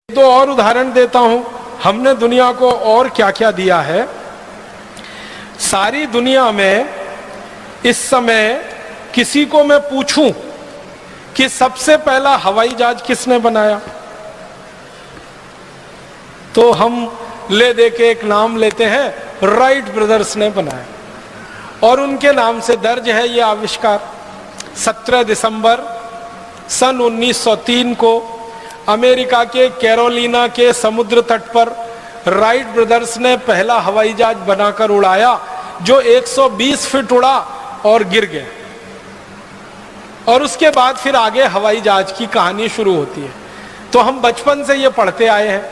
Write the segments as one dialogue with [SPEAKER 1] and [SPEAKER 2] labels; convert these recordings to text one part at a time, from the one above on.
[SPEAKER 1] दो और उदाहरण देता हूं, हमने दुनिया को और क्या क्या दिया है। सारी दुनिया में इस समय किसी को मैं पूछूं कि सबसे पहला हवाई जहाज किसने बनाया, तो हम ले दे के एक नाम लेते हैं, राइट ब्रदर्स ने बनाया, और उनके नाम से दर्ज है ये आविष्कार। 17 दिसंबर सन 1903 को अमेरिका के कैरोलिना के समुद्र तट पर राइट ब्रदर्स ने पहला हवाई जहाज बनाकर उड़ाया, जो 120 फीट उड़ा और गिर गया। और उसके बाद फिर आगे हवाई जहाज की कहानी शुरू होती है। तो हम बचपन से ये पढ़ते आए हैं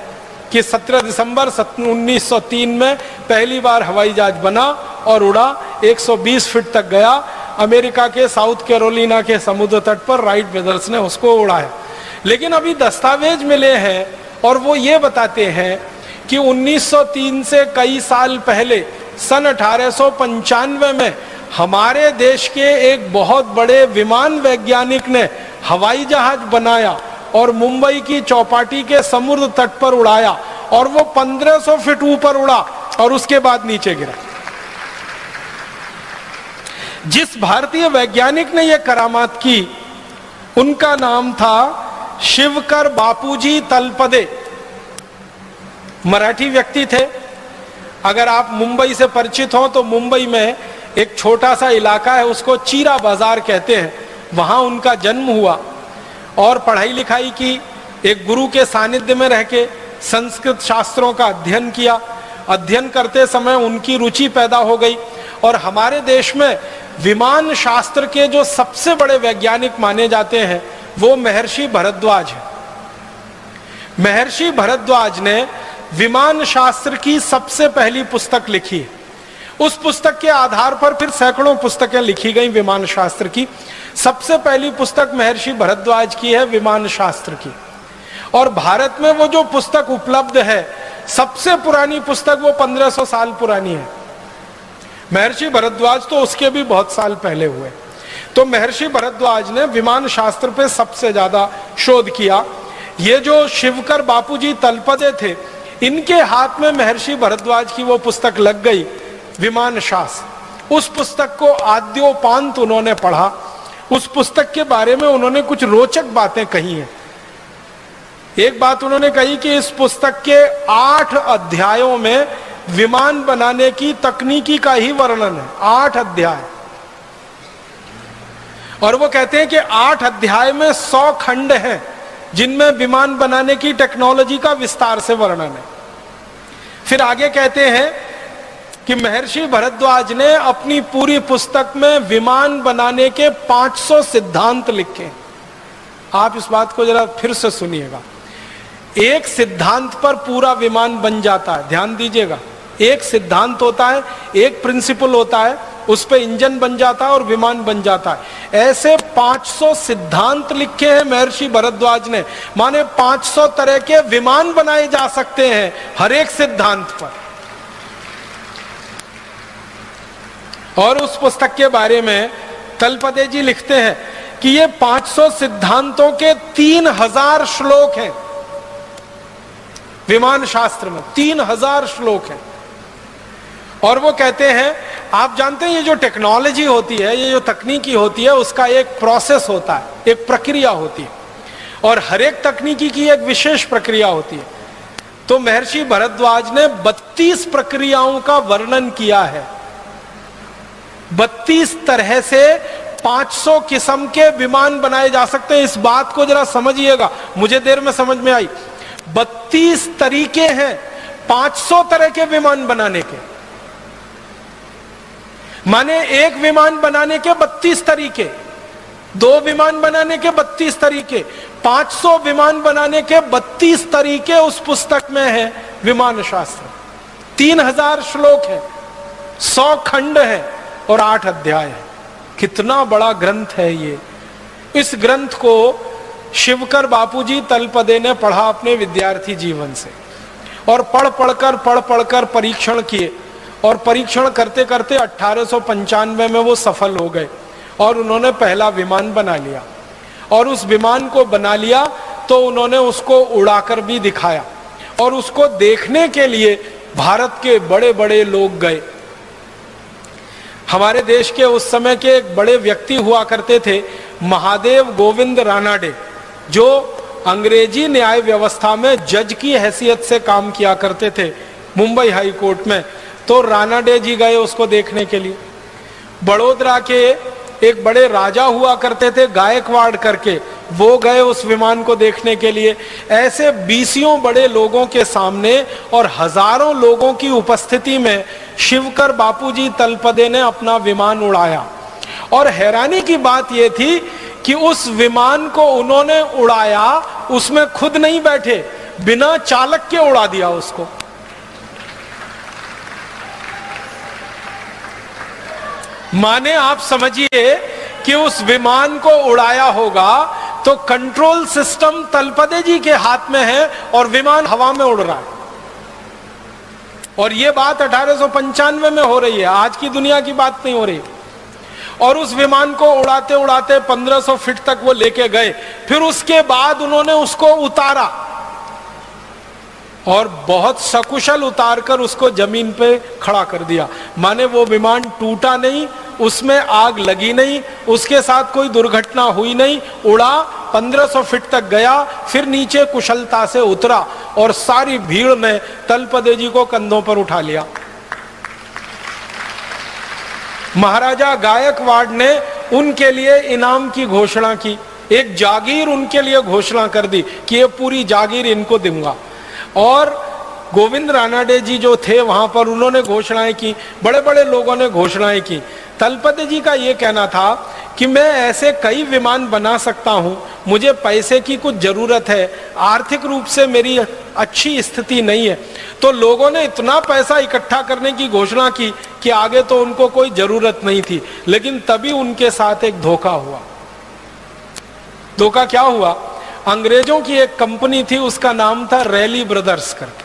[SPEAKER 1] कि 17 दिसंबर 1903 में पहली बार हवाई जहाज बना और उड़ा, 120 फीट तक गया। अमेरिका के साउथ कैरोलिना के समुद्र तट पर राइट ब्रदर्स ने उसको उड़ाया। लेकिन अभी दस्तावेज मिले हैं और वो ये बताते हैं कि 1903 से कई साल पहले सन 1895 में हमारे देश के एक बहुत बड़े विमान वैज्ञानिक ने हवाई जहाज बनाया और मुंबई की चौपाटी के समुद्र तट पर उड़ाया, और वो 1500 फीट ऊपर उड़ा और उसके बाद नीचे गिरा। जिस भारतीय वैज्ञानिक ने यह करामात की, उनका नाम था शिवकर बापूजी तलपदे। मराठी व्यक्ति थे। अगर आप मुंबई से परिचित हो तो मुंबई में एक छोटा सा इलाका है, उसको चीरा बाजार कहते हैं, वहां उनका जन्म हुआ और पढ़ाई लिखाई की। एक गुरु के सानिध्य में रह के संस्कृत शास्त्रों का अध्ययन किया। अध्ययन करते समय उनकी रुचि पैदा हो गई और हमारे देश में विमान शास्त्र के जो सबसे बड़े वैज्ञानिक माने जाते हैं वो महर्षि भरद्वाज है। महर्षि भरद्वाज ने विमान शास्त्र की सबसे पहली पुस्तक लिखी है। उस पुस्तक के आधार पर फिर सैकड़ों पुस्तकें लिखी गई विमान शास्त्र की। सबसे पहली पुस्तक महर्षि भरद्वाज की है विमान शास्त्र की। और भारत में वो जो पुस्तक उपलब्ध है, सबसे पुरानी पुस्तक वो 1500 साल पुरानी है। महर्षि भरद्वाज तो उसके भी बहुत साल पहले हुए। तो महर्षि भरद्वाज ने विमान शास्त्र पे सबसे ज्यादा शोध किया। ये जो शिवकर बापूजी तलपदे थे, इनके हाथ में महर्षि भरद्वाज की वो पुस्तक लग गई, विमान शास्त्र। उस पुस्तक को आद्योपांत उन्होंने पढ़ा। उस पुस्तक के बारे में उन्होंने कुछ रोचक बातें कही हैं। एक बात उन्होंने कही कि इस पुस्तक के 8 अध्यायों में विमान बनाने की तकनीकी का ही वर्णन है। 8 अध्याय। और वो कहते हैं कि 8 अध्याय में 100 खंड हैं जिनमें विमान बनाने की टेक्नोलॉजी का विस्तार से वर्णन है। फिर आगे कहते हैं कि महर्षि भरद्वाज ने अपनी पूरी पुस्तक में विमान बनाने के 500 सिद्धांत लिखे। आप इस बात को जरा फिर से सुनिएगा। एक सिद्धांत पर पूरा विमान बन जाता है। ध्यान दीजिएगा, एक सिद्धांत होता है, एक प्रिंसिपल होता है, उस पे इंजन बन जाता है और विमान बन जाता है। ऐसे 500 सिद्धांत लिखे हैं महर्षि भरद्वाज ने। माने 500 तरह के विमान बनाए जा सकते हैं हर एक सिद्धांत पर। और उस पुस्तक के बारे में तलपदे जी लिखते हैं कि ये 500 सिद्धांतों के 3000 श्लोक हैं। विमान शास्त्र में 3000 श्लोक हैं। और वो कहते हैं, आप जानते हैं ये जो टेक्नोलॉजी होती है, ये जो तकनीकी होती है, उसका एक प्रोसेस होता है, एक प्रक्रिया होती है, और हर एक तकनीकी की एक विशेष प्रक्रिया होती है। तो महर्षि भरद्वाज ने 32 प्रक्रियाओं का वर्णन किया है। 32 तरह से 500 किस्म के विमान बनाए जा सकते हैं। इस बात को जरा समझिएगा, मुझे देर में समझ में आई। 32 तरीके हैं 500 तरह के विमान बनाने के। माने एक विमान बनाने के 32 तरीके, 2 विमान बनाने के 32 तरीके, 500 विमान बनाने के 32 तरीके उस पुस्तक में है विमान शास्त्र। 3000 श्लोक है, 100 खंड है और 8 अध्याय है। कितना बड़ा ग्रंथ है ये। इस ग्रंथ को शिवकर बापूजी तलपदे ने पढ़ा अपने विद्यार्थी जीवन से, और पढ़ पढ़कर परीक्षण किए, और परीक्षण करते करते 1895 में वो सफल हो गए और उन्होंने पहला विमान बना लिया। और उस विमान को बना लिया तो उन्होंने उसको उड़ाकर भी दिखाया, और उसको देखने के लिए भारत के बड़े बड़े लोग गए। हमारे देश के उस समय के एक बड़े व्यक्ति हुआ करते थे, महादेव गोविंद रानाडे, जो अंग्रेजी न्याय व्यवस्था में जज की हैसियत से काम किया करते थे मुंबई हाई कोर्ट में। तो रानाडे जी गए उसको देखने के लिए। बड़ोदरा के एक बड़े राजा हुआ करते थे गायकवाड़ करके, वो गए उस विमान को देखने के लिए। ऐसे बीसियों बड़े लोगों के सामने और हजारों लोगों की उपस्थिति में शिवकर बापूजी तलपदे ने अपना विमान उड़ाया। और हैरानी की बात यह थी कि उस विमान को उन्होंने उड़ाया, उसमें खुद नहीं बैठे, बिना चालक के उड़ा दिया उसको। माने आप समझिए कि उस विमान को उड़ाया होगा तो कंट्रोल सिस्टम तलपदे जी के हाथ में है और विमान हवा में उड़ रहा है। और यह बात 1895 में हो रही है, आज की दुनिया की बात नहीं हो रही। और उस विमान को उड़ाते उड़ाते 1500 फीट तक वो लेके गए। फिर उसके बाद उन्होंने उसको उतारा और बहुत सकुशल उतारकर उसको जमीन पे खड़ा कर दिया। माने वो विमान टूटा नहीं, उसमें आग लगी नहीं, उसके साथ कोई दुर्घटना हुई नहीं, उड़ा 1500 फीट तक गया, फिर नीचे कुशलता से उतरा और सारी भीड़ ने तलपदे जी को कंधों पर उठा लिया। महाराजा गायकवाड़ ने उनके लिए इनाम की घोषणा की, एक जागीर उनके लिए घोषणा कर दी कि ये पूरी जागीर इनको दूंगा। और गोविंद रानाडे जी जो थे वहां पर, उन्होंने घोषणाएं की, बड़े बड़े लोगों ने घोषणाएं की। तलपदे जी का ये कहना था कि मैं ऐसे कई विमान बना सकता हूं, मुझे पैसे की कुछ जरूरत है, आर्थिक रूप से मेरी अच्छी स्थिति नहीं है। तो लोगों ने इतना पैसा इकट्ठा करने की घोषणा की कि आगे तो उनको कोई जरूरत नहीं थी। लेकिन तभी उनके साथ एक धोखा हुआ। धोखा क्या हुआ? अंग्रेजों की एक कंपनी थी, उसका नाम था रैली ब्रदर्स करके।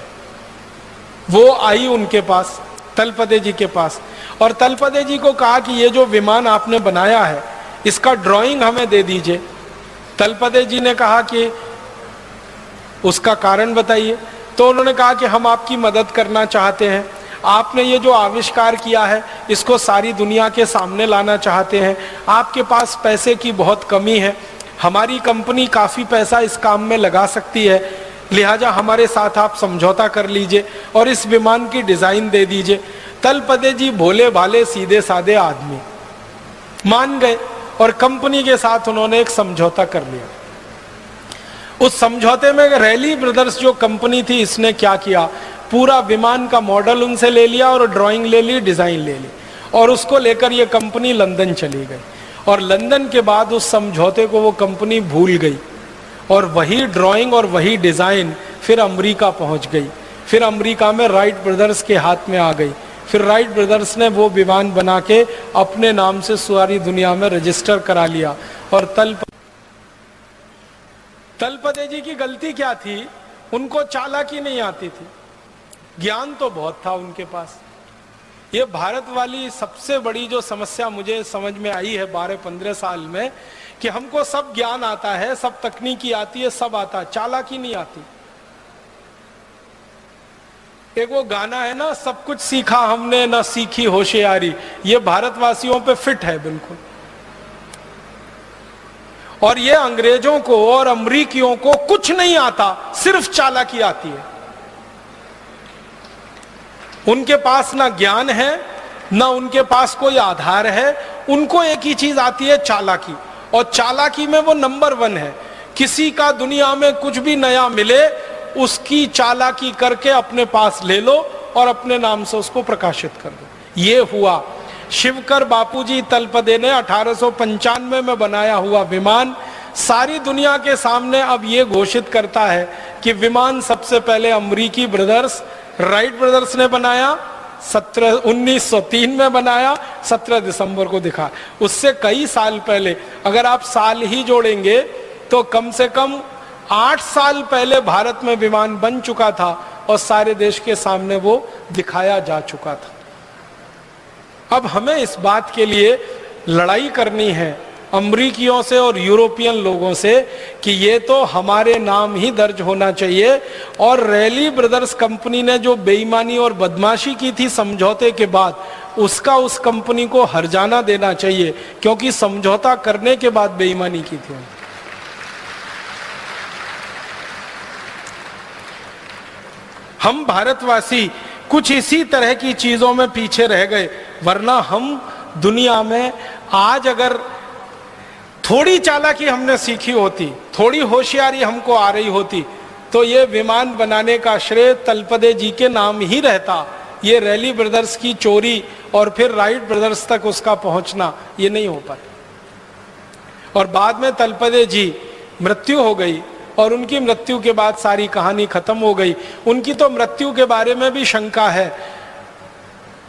[SPEAKER 1] वो आई उनके पास, तलपदे जी के पास, और तलपदे जी को कहा कि ये जो विमान आपने बनाया है इसका ड्राइंग हमें दे दीजिए। तलपदे जी ने कहा कि उसका कारण बताइए। तो उन्होंने कहा कि हम आपकी मदद करना चाहते हैं, आपने ये जो आविष्कार किया है इसको सारी दुनिया के सामने लाना चाहते हैं, आपके पास पैसे की बहुत कमी है, हमारी कंपनी काफ़ी पैसा इस काम में लगा सकती है, लिहाजा हमारे साथ आप समझौता कर लीजिए और इस विमान की डिज़ाइन दे दीजिए। तलपदे जी भोले भाले सीधे साधे आदमी मान गए और कंपनी के साथ उन्होंने एक समझौता कर लिया। उस समझौते में रैली ब्रदर्स जो कंपनी थी, इसने क्या किया, पूरा विमान का मॉडल उनसे ले लिया और ड्राइंग ले ली, डिज़ाइन ले ली, और उसको लेकर ये कंपनी लंदन चली गई। और लंदन के बाद उस समझौते को वो कंपनी भूल गई और वही ड्राइंग और वही डिज़ाइन फिर अमेरिका पहुंच गई। फिर अमेरिका में राइट ब्रदर्स के हाथ में आ गई। फिर राइट ब्रदर्स ने वो विमान बना के अपने नाम से सारी दुनिया में रजिस्टर करा लिया। और तलपदे जी की गलती क्या थी? उनको चालाकी नहीं आती थी, ज्ञान तो बहुत था उनके पास। ये भारत वाली सबसे बड़ी जो समस्या मुझे समझ में आई है 12-15 साल में, कि हमको सब ज्ञान आता है, सब तकनीकी आती है, सब आता है, चालाकी नहीं आती। एक वो गाना है ना, सब कुछ सीखा हमने ना सीखी होशियारी, ये भारतवासियों पे फिट है बिल्कुल। और ये अंग्रेजों को और अमरीकियों को कुछ नहीं आता, सिर्फ चालाकी आती है। उनके पास ना ज्ञान है, ना उनके पास कोई आधार है, उनको एक ही चीज आती है, चालाकी। और चालाकी में वो नंबर 1 है। किसी का दुनिया में कुछ भी नया मिले, उसकी चालाकी करके अपने पास ले लो और अपने नाम से उसको प्रकाशित कर दो। ये हुआ। शिवकर बापूजी तलपदे ने 1895 में बनाया हुआ विमान सारी दुनिया के सामने अब ये घोषित करता है कि विमान सबसे पहले अमरीकी ब्रदर्स राइट ब्रदर्स ने बनाया, 1903 में बनाया, 17 दिसंबर को दिखा। उससे कई साल पहले, अगर आप साल ही जोड़ेंगे तो कम से कम 8 साल पहले भारत में विमान बन चुका था और सारे देश के सामने वो दिखाया जा चुका था। अब हमें इस बात के लिए लड़ाई करनी है अमरीकियों से और यूरोपियन लोगों से कि ये तो हमारे नाम ही दर्ज होना चाहिए। और रैली ब्रदर्स कंपनी ने जो बेईमानी और बदमाशी की थी समझौते के बाद, उसका उस कंपनी को हर्जाना देना चाहिए, क्योंकि समझौता करने के बाद बेईमानी की थी। हम भारतवासी कुछ इसी तरह की चीजों में पीछे रह गए, वरना हम दुनिया में आज अगर थोड़ी चालाकी हमने सीखी होती, थोड़ी होशियारी हमको आ रही होती, तो ये विमान बनाने का श्रेय तलपदे जी के नाम ही रहता। ये रैली ब्रदर्स की चोरी और फिर राइट ब्रदर्स तक उसका पहुंचना ये नहीं हो पाता। और बाद में तलपदे जी मृत्यु हो गई और उनकी मृत्यु के बाद सारी कहानी खत्म हो गई। उनकी तो मृत्यु के बारे में भी शंका है,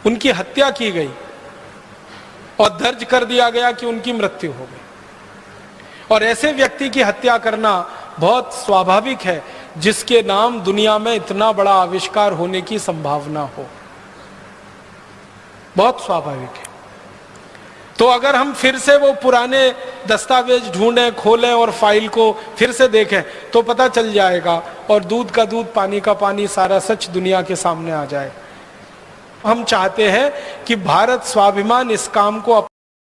[SPEAKER 1] उनकी हत्या की गई और दर्ज कर दिया गया कि उनकी मृत्यु हो गई। और ऐसे व्यक्ति की हत्या करना बहुत स्वाभाविक है जिसके नाम दुनिया में इतना बड़ा आविष्कार होने की संभावना हो, बहुत स्वाभाविक है। तो अगर हम फिर से वो पुराने दस्तावेज ढूंढें, खोलें और फाइल को फिर से देखें तो पता चल जाएगा और दूध का दूध पानी का पानी सारा सच दुनिया के सामने आ जाए। हम चाहते हैं कि भारत स्वाभिमान इस काम को